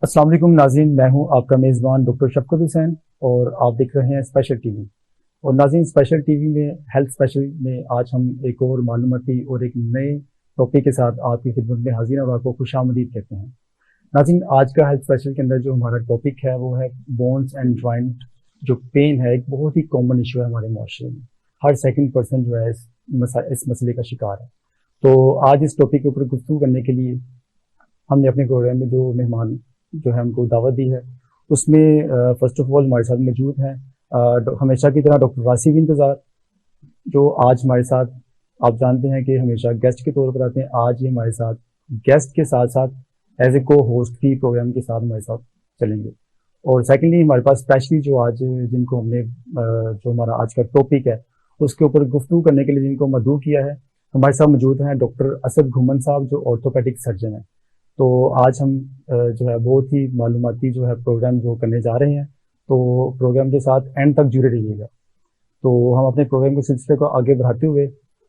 अस्सलाम वालेकुम नाज़रीन, मैं हूं आपका मेज़बान डॉक्टर शफकत हुसैन और आप देख रहे हैं स्पेशल टीवी। और नाज़रीन, स्पेशल टीवी में हेल्थ स्पेशल में आज हम एक और मालूमाती और एक नए टॉपिक के साथ आपकी खिदमत में हाजिर हैं और आपको खुशामदीद कहते हैं। नाज़रीन, आज का हेल्थ स्पेशल के अंदर जो हमारा टॉपिक है वो है बोन्स एंड जॉइंट। जो पेन है एक बहुत ही कॉमन इशू है हमारे माशरे में। हर सेकंड पर्सन जो है इस मसले का शिकार है। तो आज इस टॉपिक के ऊपर गुफ्तगू करने के लिए हमने अपने प्रोग्राम में जो मेहमान जो है हमको दावत दी है उसमें फर्स्ट ऑफ ऑल हमारे साथ मौजूद हैं हमेशा की तरह डॉक्टर रासिब इंतज़ार, जो आज हमारे साथ, आप जानते हैं कि हमेशा गेस्ट के तौर पर आते हैं। आज ये हमारे साथ गेस्ट के साथ साथ एज ए को होस्ट भी प्रोग्राम के साथ हमारे साथ चलेंगे। और सेकेंडली हमारे पास स्पेशली जो आज जिनको हमने जो हमारा आज का टॉपिक है उसके ऊपर गुफ्तगू करने के लिए जिनको मदऊ किया है, हमारे साथ मौजूद हैं डॉक्टर असद घुमन साहब जो ऑर्थोपेडिक सर्जन है। तो आज हम जो है बहुत ही मालूमाती जो है प्रोग्राम जो करने जा रहे हैं, तो प्रोग्राम के साथ एंड तक जुड़े रहिएगा। तो हम अपने प्रोग्राम के सिलसिले को आगे बढ़ाते हुए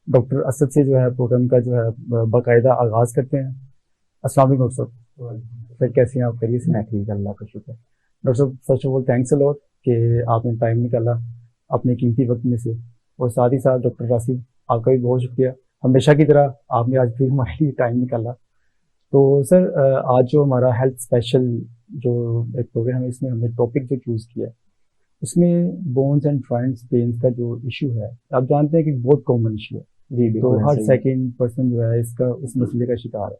डॉक्टर असद से जो है प्रोग्राम का जो है बाकायदा आगाज करते हैं। अस्सलाम वालेकुम डॉक्टर साहब, सर कैसे हैं आप? करिए से। मैं ठीक, अल्लाह का शुक्र। डॉक्टर साहब, first of all thanks a lot कि आपने टाइम निकाला अपने कीमती वक्त में से। और साथ ही साथ डॉक्टर रासिब, आपका भी बहुत शुक्रिया, हमेशा की तरह आपने आज फिर हमारे लिए टाइम निकाला। तो सर आज जो हमारा हेल्थ स्पेशल जो एक प्रोग्राम है इसमें हमने टॉपिक जो चूज़ किया है उसमें बोन्स एंड जॉइंट्स पेन्स का जो इशू है, आप जानते हैं कि बहुत कॉमन इशू है। जी तो बिल्कुल हर ऐसा ही है। सेकंड पर्सन जो है इसका इस मसले का शिकार है।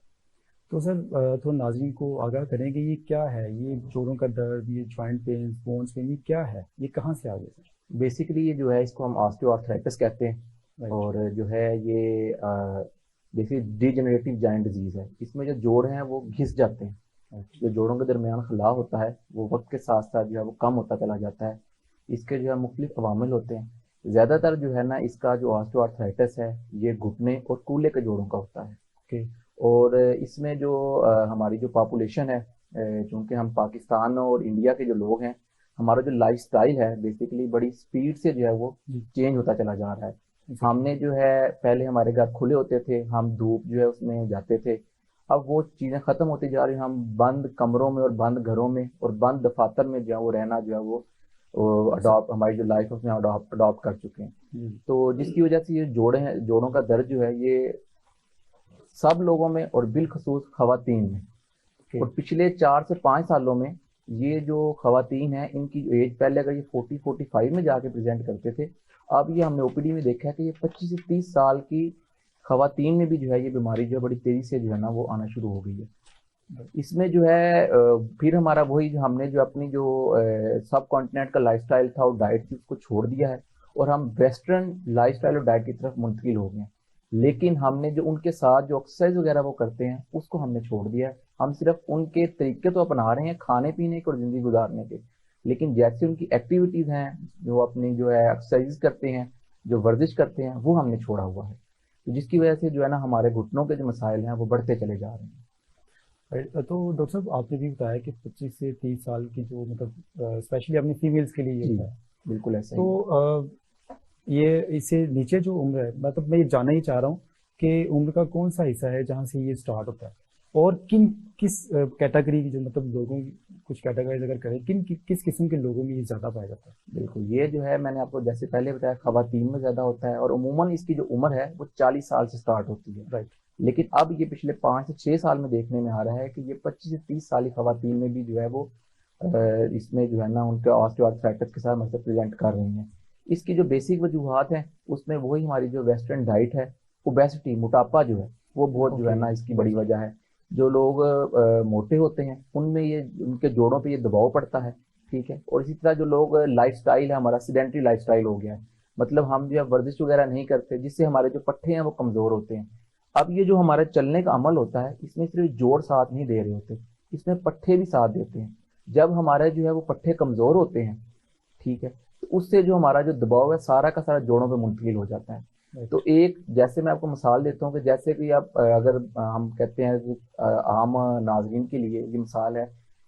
तो सर थोड़ा नाज़रीन को आगाह करें कि ये क्या है, ये जोड़ों का दर्द, ये जॉइंट पेन्स, बोन्स पेन, ये क्या है, ये कहाँ से आ गया सर? बेसिकली ये जो है इसको हम ऑस्टियोआर्थराइटिस कहते हैं। राइट। और जो है ये बेसिकली डिजेनरेटिव जॉइंट डिजीज है। इसमें जो जोड़ हैं वो घिस जाते हैं। राइट। जो जोड़ों के दरमियान खला होता है वो वक्त के साथ साथ जो है वो कम होता चला जाता है। इसके जो है मुख्तलिफ अवामिल होते हैं। ज़्यादातर जो है ना इसका जो ऑस्टियोआर्थराइटिस है ये घुटने और कूल्हे के जोड़ों का होता है। ओके। और इसमें जो हमारी जो पॉपुलेशन है, चूँकि हम पाकिस्तान और इंडिया के जो लोग हैं, हमारा जो लाइफस्टाइल है बेसिकली बड़ी स्पीड से जो है वो जी। चेंज होता चला जा रहा है। एग्जैक्टली। हमने जो है पहले हमारे घर खुले होते थे, हम धूप जो है उसमें जाते थे। अब वो चीज़ें ख़त्म होती जा रही हैं। हम बंद कमरों में और बंद घरों में और बंद दफातर में जो है वो रहना जो है वो अडॉप्ट, हमारी जो लाइफ है उसमें अडॉप्ट अडॉप्ट कर चुके हैं। जी। तो जिसकी वजह से ये जोड़े हैं, जोड़ों का दर्द जो है ये सब लोगों में और बिलखसूस खवातीन में। ओके। और पिछले 4 से 5 सालों में ये जो खवातीन हैं इनकी जो एज, पहले अगर ये 40-45 में जाके प्रेजेंट करते थे, अब ये हमने ओपीडी में देखा है कि ये 25 से 30 साल की खवातीन में भी जो है ये बीमारी जो है बड़ी तेजी से जो है ना वो आना शुरू हो गई है। इसमें जो है फिर हमारा वही जो हमने जो अपनी जो सब कॉन्टिनेंट का लाइफस्टाइल था और डाइट थी उसको छोड़ दिया है और हम वेस्टर्न लाइफस्टाइल और डाइट की तरफ मुंतकिल हो गए हैं। लेकिन हमने जो उनके साथ जो एक्सरसाइज वगैरह वो करते हैं उसको हमने छोड़ दिया है। हम सिर्फ उनके तरीके तो अपना रहे हैं खाने पीने के और ज़िंदगी गुजारने के, लेकिन जैसे उनकी एक्टिविटीज़ हैं, जो अपनी जो है एक्सरसाइज करते हैं, जो वर्जिश करते हैं, वो हमने छोड़ा हुआ है। तो जिसकी वजह से जो है ना हमारे घुटनों के जो मसाइल हैं वो बढ़ते चले जा रहे हैं। राइट। तो डॉक्टर साहब, आपने भी बताया कि 25 से 30 साल की जो मतलब स्पेशली अपनी फीमेल्स के लिए ये जी होता है। बिल्कुल ऐसा ही है। तो ये इससे नीचे जो उम्र है, मतलब मैं ये जानना ही चाह रहा हूँ कि उम्र का कौन सा हिस्सा है जहाँ से ये स्टार्ट होता है और किस कैटेगरी की जो मतलब लोगों की कुछ कैटेगरीज अगर करें, किस किस्म के लोगों में ये ज़्यादा पाया जाता है? बिल्कुल, ये जो है मैंने आपको जैसे पहले बताया खवातीन में ज़्यादा होता है और अमूमन इसकी जो उम्र है वो 40 साल से स्टार्ट होती है। राइट। लेकिन अब ये पिछले 5 से 6 साल में देखने में आ रहा है कि ये 25 से 30 साल की खवातीन में भी जो है वो इसमें जो है ना उनके ऑस्टियोआर्थराइटिस के साथ मतलब प्रेजेंट कर रही हैं। इसकी जो बेसिक वजूहत हैं उसमें वही हमारी जो वेस्टर्न डाइट है, ओबेसिटी, मोटापा जो है वो बहुत जो है ओके। ना इसकी बड़ी वजह है। जो लोग मोटे होते हैं उनमें ये उनके जोड़ों पे ये दबाव पड़ता है। ठीक है। और इसी तरह जो लोग लाइफस्टाइल है हमारा सीडेंटरी लाइफस्टाइल हो गया है, मतलब हम जो है वर्जिश वगैरह नहीं करते जिससे हमारे जो पट्टे हैं वो कमज़ोर होते हैं। अब ये जो हमारा चलने का अमल होता है इसमें सिर्फ जोड़ साथ नहीं दे रहे होते, इसमें पट्टे भी साथ देते हैं। जब हमारे जो है वो पट्टे कमज़ोर होते हैं, ठीक है, तो उससे जो हमारा जो दबाव है सारा का सारा जोड़ों पे मुंतकिल हो जाता है। राइट। तो एक जैसे मैं आपको मिसाल देता हूँ कि जैसे कि आप अगर हम कहते हैं कि आम नाजरीन के लिए ये मिसाल है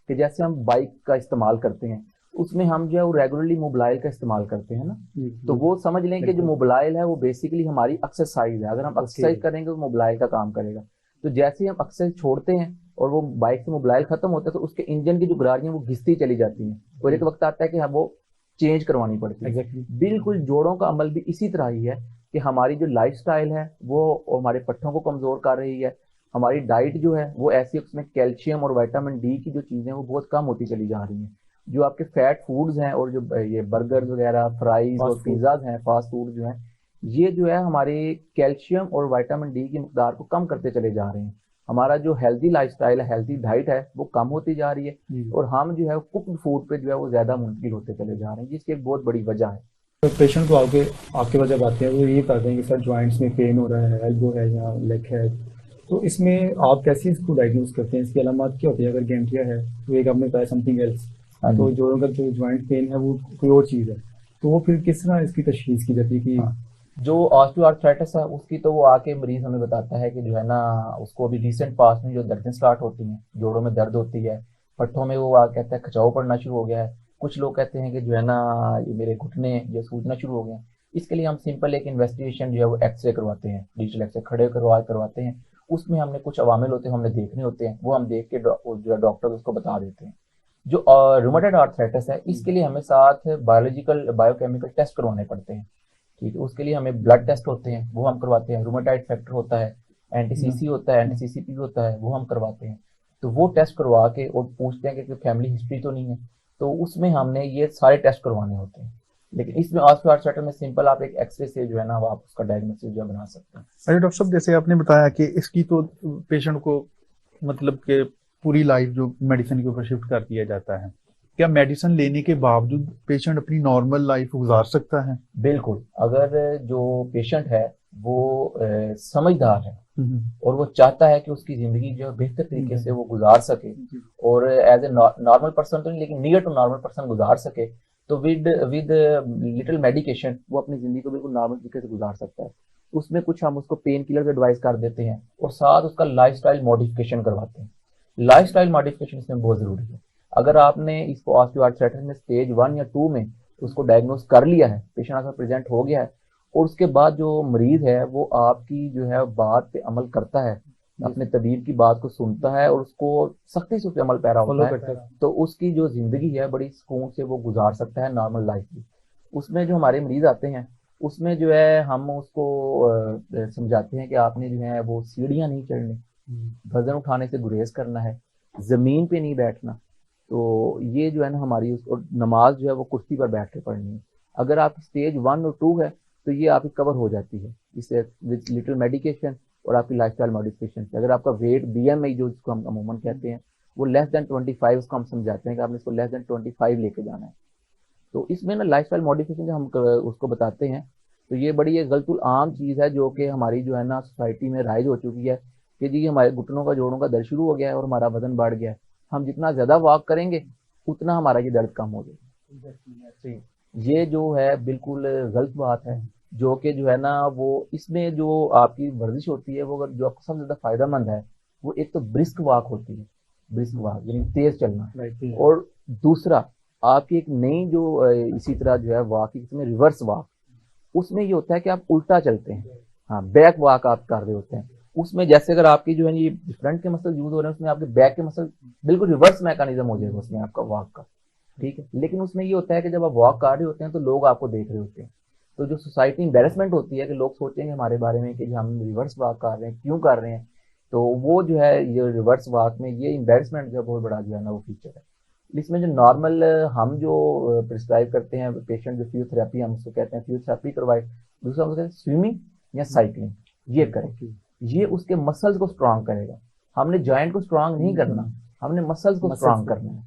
कि जैसे हम बाइक का इस्तेमाल करते हैं उसमें हम जो है वो रेगुलरली मोबाइल का इस्तेमाल करते हैं ना। जी तो जी। वो समझ लें कि जो बिल्कुल। मोबाइल है वो बेसिकली हमारी एक्सरसाइज है। अगर हम ओके। एक्सरसाइज करेंगे तो मोबाइल का काम करेगा। तो जैसे ही हम एक्सरसाइज छोड़ते हैं और वो बाइक से मोबाइल खत्म होता है तो उसके इंजन की जो गरारियां वो घिसती चली जाती हैं, और एक वक्त आता है कि हाँ वो चेंज करवानी पड़ती है। एग्जैक्टली। बिल्कुल जोड़ों का अमल भी इसी तरह ही है कि हमारी जो लाइफस्टाइल है वो हमारे पट्टों को कमजोर कर रही है। हमारी डाइट जो है वो ऐसी, उसमें कैल्शियम और विटामिन डी की जो चीजें वो बहुत कम होती चली जा रही हैं। जो आपके फैट फूड्स हैं और जो ये बर्गर वगैरह, फ्राइज और फास्ट फूड। पिज्जाज हैं, फास्ट फूड जो हैं, ये जो है हमारे कैल्शियम और विटामिन डी की मकदार को कम करते चले जा रहे हैं। हमारा जो हेल्दी लाइफस्टाइल है, हेल्दी डाइट है, वो कम होती जा रही है, जी। और हम जो है कुक्ड फूड पे जो है वो ज्यादा मुंतकिल होते चले जा रहे हैं, जिसकी एक बहुत बड़ी वजह है। तो पेशेंट को आगे आपके पास जब आते हैं वो ये कहते हैं कि सर जॉइंट्स में पेन हो रहा है, एल्बो है या लेग है, तो इसमें आप कैसे इसको डायग्नोज करते हैं? इसकी अलामत क्या होती है? अगर गैंठिया है तो एक आपने बताया समथिंग एल्स, हाँ तो जी। जोड़ों का जो जॉइंट पेन है वो कोई और चीज़ है, तो वो फिर किस तरह इसकी तशखीस की जाती है कि हाँ, जो ऑस्टियोआर्थराइटिस है उसकी तो वो आके मरीज हमें बताता है कि जो है ना उसको अभी रिसेंट पास्ट में जो दर्दें स्टार्ट होती हैं, जोड़ों में दर्द होती है, पट्टों में वो कहता है खिंचाव पड़ना शुरू हो गया है। कुछ लोग कहते हैं कि जो है ना ये मेरे घुटने ये सूजना शुरू हो गए हैं। इसके लिए हम सिंपल एक इन्वेस्टिगेशन जो है वो एक्सरे करवाते हैं, डिजिटल एक्सरे खड़े करवाते हैं। उसमें हमने कुछ अवामिल होते हैं, हमने देखने होते हैं, वो हम देख के जो है डॉक्टर उसको बता देते हैं। जो रूमेटॉइड आर्थराइटिस है इसके लिए हमें साथ बायोलॉजिकल बायोकेमिकल टेस्ट करवाने पड़ते हैं। ठीक है, उसके लिए हमें ब्लड टेस्ट होते हैं, वो हम करवाते हैं। रूमेटाइड फैक्टर होता है, एंटीसीसी होता है, एंटीसीसीपी होता है, वो हम करवाते हैं। तो वो टेस्ट करवा के और पूछते हैं कि फैमिली हिस्ट्री तो नहीं है, तो उसमें हमने ये सारे टेस्ट करवाने होते हैं। लेकिन इसमें ऑस्टियोआर्थराइटिस में सिंपल आप एक एक्सरे से जो है ना वो आप उसका डायग्नोसिस जो है बना सकते हैं। अरे डॉक्टर साहब, जैसे आपने बताया कि इसकी तो पेशेंट को मतलब कि पूरी लाइफ जो मेडिसिन के ऊपर शिफ्ट कर दिया जाता है, क्या मेडिसिन लेने के बावजूद पेशेंट अपनी नॉर्मल लाइफ गुजार सकता है? बिल्कुल, अगर जो पेशेंट है वो समझदार है और वो चाहता है कि उसकी जिंदगी जो है बेहतर तरीके से वो गुजार सके, और एज ए नॉर्मल पर्सन तो नहीं लेकिन नियर टू नॉर्मल पर्सन गुजार सके, तो विद विद लिटिल मेडिकेशन वो अपनी जिंदगी को बिल्कुल नॉर्मल तरीके से गुजार सकता है। उसमें कुछ हम उसको पेन किलर एडवाइस कर देते हैं और साथ उसका लाइफस्टाइल मॉडिफिकेशन करवाते हैं। लाइफस्टाइल मॉडिफिकेशन इसमें बहुत जरूरी है। अगर आपने इसको ऑस्टियोआर्थराइटिस में स्टेज 1 या 2 में उसको डायग्नोस कर लिया है, पेशेंट आपका प्रेजेंट हो गया है, और उसके बाद जो मरीज है वो आपकी जो है बात पे अमल करता है, अपने तबीब की बात को सुनता है और उसको सख्ती से उस पे अमल पैरा होता है, तो उसकी जो जिंदगी है बड़ी सुकून से वो गुजार सकता है नॉर्मल लाइफ की। उसमें जो हमारे मरीज आते हैं उसमें जो है हम उसको समझाते हैं कि आपने जो है वो सीढ़ियां नहीं चढ़नी, वजन उठाने से गुरेज करना है, जमीन पे नहीं बैठना। तो ये जो है ना हमारी और नमाज जो है वो कुर्सी पर बैठ के पढ़नी है। अगर आप स्टेज 1 और 2 है तो ये आपकी कवर हो जाती है इससे विद लिटिल मेडिकेशन और आपकी लाइफस्टाइल मॉडिफिकेशन से। अगर आपका वेट बीएमआई जो जिसको हम अमूमन कहते हैं वो लेस देन 25, उसको हम समझाते हैं कि आपने इसको लेस देन 25 लेके जाना है। तो इसमें ना लाइफस्टाइल मॉडिफिकेशन जो हम उसको बताते हैं, तो ये बड़ी एक गलतुल आम चीज़ है जो कि हमारी जो है ना सोसाइटी में राइज हो चुकी है कि जी हमारे घुटनों का जोड़ों का दर्द शुरू हो गया है और हमारा वजन बढ़ गया है, हम जितना ज़्यादा वॉक करेंगे उतना हमारा ये दर्द कम हो जाएगा। ये जो है बिल्कुल गलत बात है, जो कि जो है ना वो इसमें जो आपकी वर्जिश होती है वो अगर जो आपको सबसे ज़्यादा फायदेमंद है वो एक तो ब्रिस्क वॉक होती है, ब्रिस्क वॉक यानी तेज चलना, और दूसरा आपकी एक नई जो इसी तरह जो है वॉक इसमें रिवर्स वॉक, उसमें ये होता है कि आप उल्टा चलते हैं, हाँ बैक वॉक आप कर रहे होते हैं। उसमें जैसे अगर आपकी जो है ये फ्रंट के मसल यूज हो रहे हैं उसमें आपके बैक के मसल बिल्कुल रिवर्स मैकेनिज्म हो जाएगा उसमें आपका वॉक का, ठीक है। लेकिन उसमें ये होता है कि जब आप वॉक कर रहे होते हैं तो लोग आपको देख रहे होते हैं, तो जो सोसाइटी एम्बेरसमेंट होती है कि लोग सोचेंगे हमारे बारे में कि हम रिवर्स वॉक कर रहे हैं, क्यों कर रहे हैं, तो वो जो है ये रिवर्स वॉक में ये एम्बेरसमेंट जो बहुत बड़ा जो है ना वो फीचर है। इसमें जो नॉर्मल हम जो प्रिस्क्राइब करते हैं पेशेंट जो फिजियोथेरेपी हम उसको कहते हैं फिजियोथेरेपी करवाए, दूसरा हम कहते हैं स्विमिंग या साइकिलिंग, ये करें, ये उसके मसल्स को स्ट्रांग करेगा। हमने जॉइंट को स्ट्रांग नहीं करना, हमने मसल्स को स्ट्रांग करना है,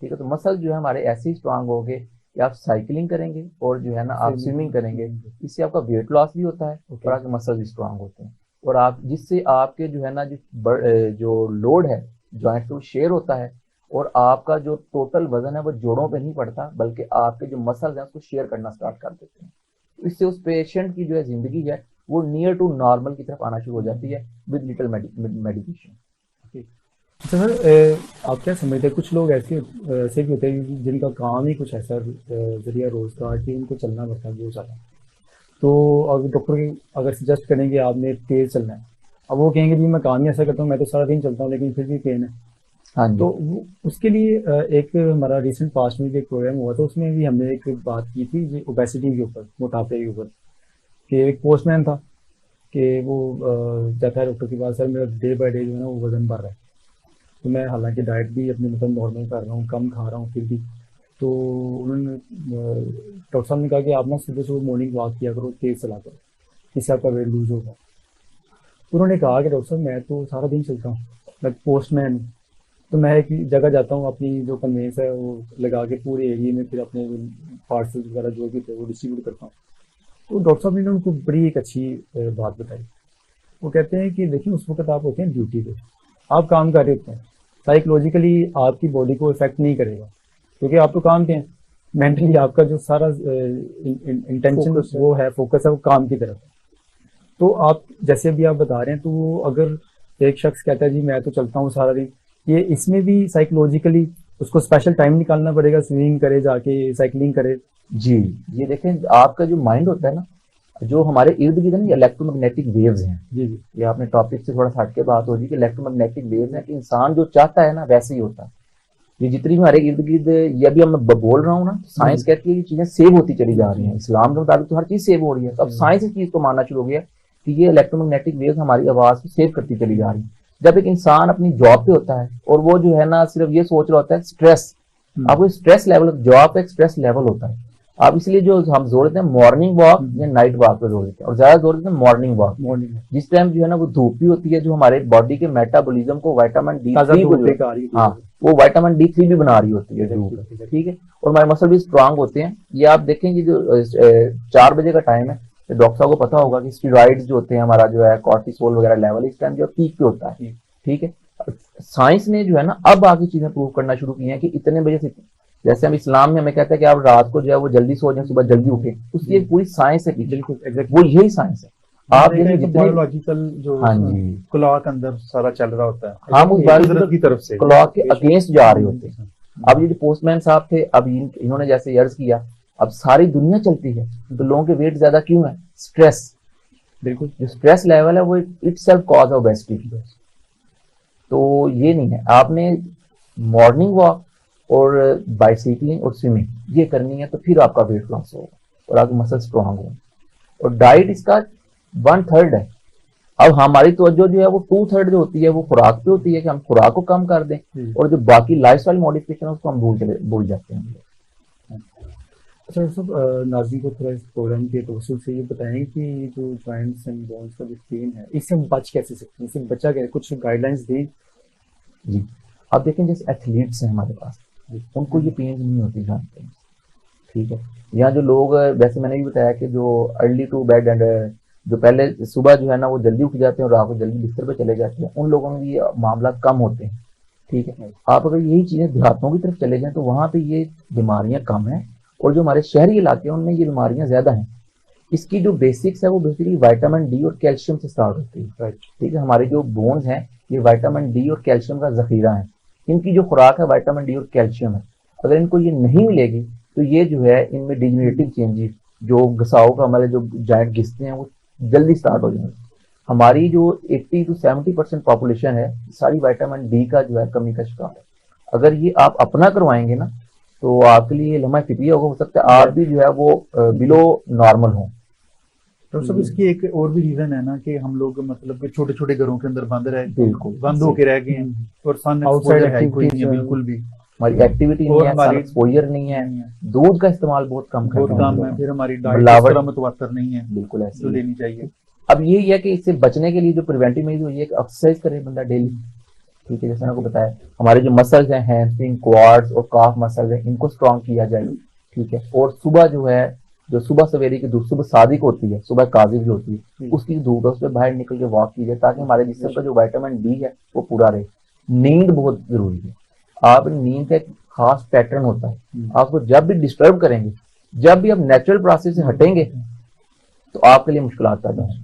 ठीक है। तो मसल जो है हमारे ऐसे ही स्ट्रांग हो गए कि आप साइकिलिंग करेंगे और जो है ना आप स्विमिंग करेंगे, इससे आपका वेट लॉस भी होता है और आपके मसल भी स्ट्रांग होते हैं, और आप जिससे आपके जो है ना जो लोड है जॉइंट पे शेयर होता है, और आपका जो टोटल वजन है वो जोड़ों पे नहीं पड़ता बल्कि आपके जो मसल्स हैं उसको शेयर करना स्टार्ट कर देते हैं। तो इससे उस पेशेंट की जो है जिंदगी है वो नियर टू नॉर्मल की तरफ आना शुरू हो जाती है विद लिटिल मेडिकेशन। अच्छा सर, आप क्या समझते हैं कुछ लोग ऐसे भी होते हैं जिनका काम ही कुछ ऐसा जरिया रोजगार कि उनको चलना पड़ता है बहुत ज़्यादा, तो अगर डॉक्टर अगर सजेस्ट करेंगे आपने तेज चलना है, अब वो कहेंगे जी मैं काम ही ऐसा करता हूँ, मैं तो सारा दिन चलता हूँ लेकिन फिर भी पेन है। हाँ जी। तो उसके लिए एक हमारा रिसेंट पास्ट में भी एक प्रोग्राम हुआ था, उसमें भी हमने एक बात की थी ये ओबेसिटी के ऊपर, मोटापे के ऊपर, कि एक पोस्टमैन था कि वो जाता है डॉक्टर के पास, सर मेरा डे बाय डे जो है ना वो वजन बढ़ रहा है। तो मैं हालांकि डाइट भी अपनी मतलब नॉर्मल कर रहा हूँ, कम खा रहा हूँ फिर भी। तो उन्होंने डॉक्टर साहब ने कहा कि आप ना सुबह सुबह मॉर्निंग वॉक किया करो, तेज चला करो, इससे आपका वेट लूज होगा। तो उन्होंने कहा कि डॉक्टर साहब मैं तो सारा दिन चलता हूँ, मैं पोस्टमैन हूँ, तो मैं एक जगह जाता हूँ, अपनी जो कन्वेंस है वो लगा के पूरे एरिया में फिर अपने पार्सल वगैरह जो भी थे वो डिस्ट्रीब्यूट करता हूँ। तो डॉक्टर साहब ने उनको बड़ी एक अच्छी बात बताई। वो कहते हैं कि देखिए उस वक्त आप होते हैं ड्यूटी पे, आप काम कर रहे होते हैं, साइकोलॉजिकली आपकी बॉडी को इफेक्ट नहीं करेगा क्योंकि आप तो काम पे हैं। मेंटली आपका जो सारा इंटेंशन Focus है। वो है, फोकस है वो काम की तरफ है। तो आप जैसे अभी आप बता रहे हैं, तो वो अगर एक शख्स कहता है जी मैं तो चलता हूँ सारा दिन, ये इसमें भी साइकोलॉजिकली उसको स्पेशल टाइम निकालना पड़ेगा, स्विमिंग करे, जाके साइकिलिंग करे। जी, ये देखें आपका जो माइंड होता है ना, जो हमारे इर्द गिर्द ना इलेक्ट्रोमैग्नेटिक वेव्स हैं। जी जी ये आपने टॉपिक से थोड़ा सा हट के बात हो रही कि इलेक्ट्रोमैग्नेटिक वेव्स है कि इंसान जो चाहता है ना वैसे ही होता है। ये जितनी भी हमारे इर्द गिर्द, ये अभी मैं बोल रहा हूँ ना, साइंस कहती है कि चीजें सेव होती चली जा रही हैं। इस्लाम के मुताबिक तो हर चीज सेव हो रही है। तो अब साइंस इस चीज को मानना शुरू हो गया कि ये इलेक्ट्रोमैग्नेटिक वेव्स हमारी आवाज को सेव करती चली जा रही है। जब एक इंसान अपनी जॉब पे होता है और वो जो है ना सिर्फ ये सोच रहा होता है स्ट्रेस, आपको स्ट्रेस लेवल, जॉब पे एक स्ट्रेस लेवल होता है। आप इसलिए जो हम जोर देते हैं मॉर्निंग वॉक या नाइट वॉक पे जोर देते हैं, और ज्यादा जोर देते हैं मॉर्निंग वॉक। मॉर्निंग जिस टाइम जो है ना वो धूप भी होती है, जो हमारे बॉडी के मेटाबॉलिज्म को विटामिन डी ताज़ा थ्री को धूप लेकर आ रही होती है। हाँ, वो विटामिन डी थ्री भी बना रही होती है धूप। ठीक है, और हमारे मसल भी स्ट्रांग होते हैं। ये आप देखेंगे जो 4 बजे का टाइम है, तो डॉक्टर साहब को पता होगा कि स्टीरॉइड्स जो होते हैं, हमारा जो है कॉर्टिसोल वगैरह लेवल इस टाइम जो पीक पे होता है। ठीक है, साइंस ने जो है ना अब आगे चीजें प्रूव करना शुरू की हैं कि इतने बजे से, जैसे हम इस्लाम में हमें कहता है कि आप रात को जो है वो जल्दी सो जाए, सुबह जल्दी उठे, उसकी एक पूरी साइंस है पीछे। वो यही साइंस है। आप देखिए जितने बायोलॉजिकल जो हाँ जी क्लॉक अंदर सारा चल रहा होता है, हम उस कुदरत की तरफ से क्लॉक के अगेंस्ट जा रहे होते हैं। अब ये जो पोस्टमैन साहब थे, अब इन्होंने जैसे अर्ज किया, अब सारी दुनिया चलती है तो लोगों के वेट ज्यादा क्यों है? स्ट्रेस। बिल्कुल, जो स्ट्रेस लेवल है वो इटसेल्फ कॉज ऑफ ओबेसिटी। तो ये नहीं है, आपने मॉर्निंग वॉक और बाइसाइकिलिंग और स्विमिंग ये करनी है तो फिर आपका वेट लॉस होगा और आपकी मसल स्ट्रांग होगी। और डाइट इसका 1/3 है। अब हमारी तवज्जो जो है वो 2/3 जो होती है वो खुराक पे होती है कि हम खुराक को कम कर दें, और जो बाकी लाइफस्टाइल मॉडिफिकेशन है उसको हम भूल जाते हैं। अच्छा सब नाज़रीन को थोड़ा इस प्रोग्राम के तवज्जुह से ये बताएं कि ये जो जॉइंट्स एंड बोन्स का जो पेन है इससे हम बच कैसे सकते हैं, इससे बचा कैसे, कुछ गाइडलाइंस दें। जी, आप देखें जैसे एथलीट्स हैं हमारे पास, उनको ये पेन नहीं होती जानते हैं। ठीक है, यहाँ जो लोग, वैसे मैंने भी बताया कि जो अर्ली टू बेड एंड जो पहले सुबह जो है ना वो जल्दी उठ जाते हैं और रात को जल्दी बिस्तर पे चले जाते हैं, उन लोगों में ये मामला कम होते हैं। ठीक है, आप अगर यही चीजें देहातों की तरफ चले जाएं तो वहां पे ये बीमारियां कम हैं, और जो हमारे शहरी इलाके हैं उनमें ये बीमारियां ज्यादा हैं। इसकी जो बेसिक्स है वो बेसिकली विटामिन डी और कैल्शियम से स्टार्ट होती है। ठीक है, हमारे जो बोन्स हैं ये विटामिन डी और कैल्शियम का जखीरा है। इनकी जो खुराक है विटामिन डी और कैल्शियम है। अगर इनको ये नहीं मिलेगी तो ये जो है इनमें डिजेनरेटिव चेंजेस, जो घसाव का हमारे जो जॉइंट घिसते हैं वो जल्दी स्टार्ट हो जाएंगे। हमारी जो 80 to 70% पॉपुलेशन है सारी विटामिन डी का जो है कमी का शिकार है। अगर ये आप अपना करवाएंगे ना तो आपके लिए लम्हा फिक्रिया होगा, हो सकता है आप भी जो है वो बिलो नॉर्मल हो। तो सब इसकी एक और भी रीजन है ना कि हम लोग मतलब कि छोटे छोटे घरों के अंदर बिल्कुल बंद होके रह गए हैं, और सन आउटसाइड एक्सपोजर है कोई नहीं है बिल्कुल भी, हमारी एक्टिविटी नहीं है, सन एक्सपोजर नहीं है, दूध का इस्तेमाल बहुत कम है, फिर हमारी डाइट मतवातर नहीं है, बिल्कुल ऐसे जो लेनी चाहिए। अब यही है कि इससे बचने के लिए जो प्रिवेंटिव मेजर ये एक्सरसाइज करे बंदा डेली। ठीक है, जैसे मैंने आपको बताया हमारे जो मसल्स हैं, हैमस्ट्रिंग, क्वाड्स और काफ मसल है, इनको स्ट्रॉन्ग किया जाए। ठीक है, और सुबह जो है जो सुबह सवेरे की धूप, सुबह सादिक होती है, सुबह काजिब जो होती है, उसकी धूप है उस पर बाहर निकल के वॉक कीजिए ताकि हमारे जिस्म का जो विटामिन डी है वो पूरा रहे। नींद बहुत जरूरी है। आप नींद का एक खास पैटर्न होता है, आपको जब भी डिस्टर्ब करेंगे, जब भी आप नेचुरल प्रोसेस से हटेंगे तो आपके लिए मुश्किल पैदा है।